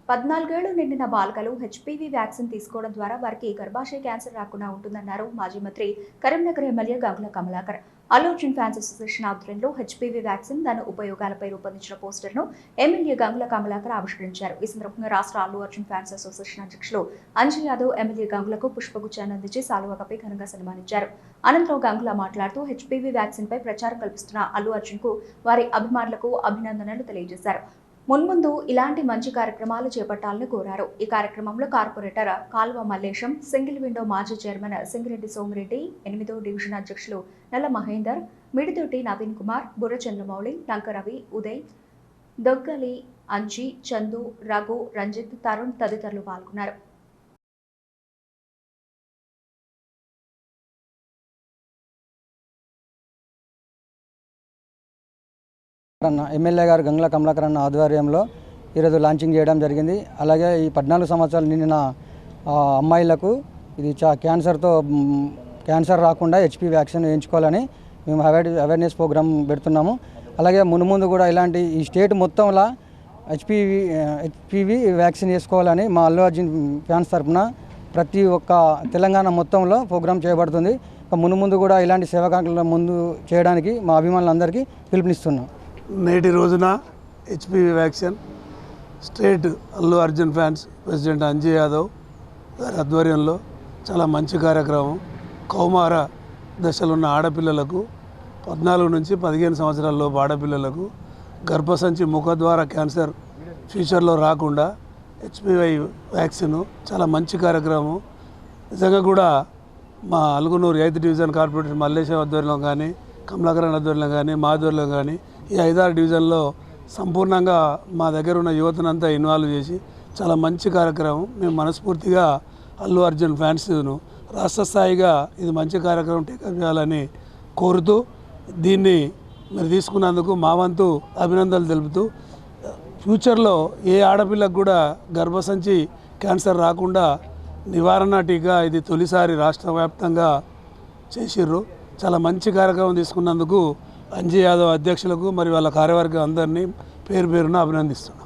14 ఏళ్లు నిండిన బాలికలు హెచ్పీవీ వ్యాక్సిన్ తీసుకోవడం ద్వారా వారికి గర్భాశయ క్యాన్సర్ రాకుండా ఉంటుందన్నారు మాజీ మంత్రి Karimnagar MLA Gangula Kamalakar. Allu Arjun fans association ఆధ్వర్యంలో హెచ్పీవీ వ్యాక్సిన్ దాని ఉపయోగాలపై రూపొందించిన పోస్టర్ను ఎమ్మెల్యే గంగుల కమలాకర్ ఆవిష్కరించారు. ఈ సందర్భంగా రాష్ట్ర అల్లు అర్జున్ ఫ్యాన్స్ అసోసియేషన్ అధ్యక్షులు అంజయ్ యాదవ్ ఎమ్మెల్యే గంగులకు పుష్పగుచ్చాన్ని అందించి శాలువా కప్పి ఘనంగా సన్మానించారు. అనంతరం గంగుల మాట్లాడుతూ హెచ్పీవీ వ్యాక్సిన్ పై ప్రచారం కల్పిస్తున్న అల్లు అర్జున్ కు వారి అభిమానులకు అభినందనలు తెలియజేశారు. మున్ముందు ఇలాంటి మంచి కార్యక్రమాలు చేపట్టాలని కోరారు. ఈ కార్యక్రమంలో కార్పొరేటర్ కాల్వ మల్లేశం, సింగిల్ విండో మాజీ చైర్మన్ సింగిరెడ్డి సోమిరెడ్డి, 8వ డివిజన్ అధ్యక్షులు నల్ల మహేందర్, మిడితోటి నవీన్ కుమార్, బుర్ర చంద్రమౌళి, లంక రవి, ఉదయ్, దొగ్గలి, అంజీ, చందు, రఘు, రంజిత్, తరుణ్ తదితరులు పాల్గొన్నారు. ఎమ్మెల్యే గారు గంగుల కమలాకర్ అన్న ఆధ్వర్యంలో ఈరోజు లాంచింగ్ చేయడం జరిగింది. అలాగే ఈ 14 సంవత్సరాలు నిండిన అమ్మాయిలకు ఇది క్యాన్సర్ రాకుండా హెచ్పీ వ్యాక్సిన్ వేయించుకోవాలని మేము అవేర్నెస్ ప్రోగ్రామ్ పెడుతున్నాము. అలాగే మున్ముందు కూడా ఇలాంటి ఈ స్టేట్ మొత్తంలో హెచ్పీవీ వ్యాక్సిన్ వేసుకోవాలని మా అల్లు అర్జున్ ఫ్యాన్స్ తరఫున ప్రతి ఒక్క తెలంగాణ మొత్తంలో ప్రోగ్రామ్ చేయబడుతుంది. మున్ముందు కూడా ఇలాంటి సేవా కార్యక్రమాలు ముందు చేయడానికి మా అభిమానులందరికీ పిలుపునిస్తున్నాం. నేటి రోజున HPV vaccine state Allu Arjun fans president Anjay Yadav గారి ఆధ్వర్యంలో చాలా మంచి కార్యక్రమం. కౌమార దశలో ఉన్న ఆడపిల్లలకు 14 నుంచి 15 సంవత్సరాలలోపు ఆడపిల్లలకు గర్భసంచి ముఖద్వార క్యాన్సర్ ఫ్యూచర్లో రాకుండా హెచ్పీవీ వ్యాక్సిన్ చాలా మంచి కార్యక్రమం. నిజంగా కూడా మా Alugunuru 8th division corporator Mallesham ఆధ్వర్యంలో కానీ, కమలాకర్ ఆధ్వర్యంలో కానీ, మా ఆధ్వర్యంలో కానీ ఈ 5-6 డివిజన్లో సంపూర్ణంగా మా దగ్గర ఉన్న యువతనంతా ఇన్వాల్వ్ చేసి చాలా మంచి కార్యక్రమం. మేము మనస్ఫూర్తిగా అల్లు అర్జున్ ఫ్యాన్స్ను రాష్ట్ర స్థాయిగా ఇది మంచి కార్యక్రమం టేకప్ చేయాలని కోరుతూ దీన్ని మీరు తీసుకున్నందుకు మా వంతు అభినందనలు తెలుపుతూ ఫ్యూచర్లో ఏ ఆడపిల్లకు కూడా గర్భసంచి క్యాన్సర్ రాకుండా నివారణ టీకా ఇది తొలిసారి రాష్ట్ర వ్యాప్తంగా చేసిర్రు. చాలా మంచి కార్యక్రమం తీసుకున్నందుకు అంజయ్ యాదవ్ అధ్యక్షులకు మరియు వాళ్ళ కార్యవర్గం అందరినీ పేరు పేరున అభినందిస్తున్నాం.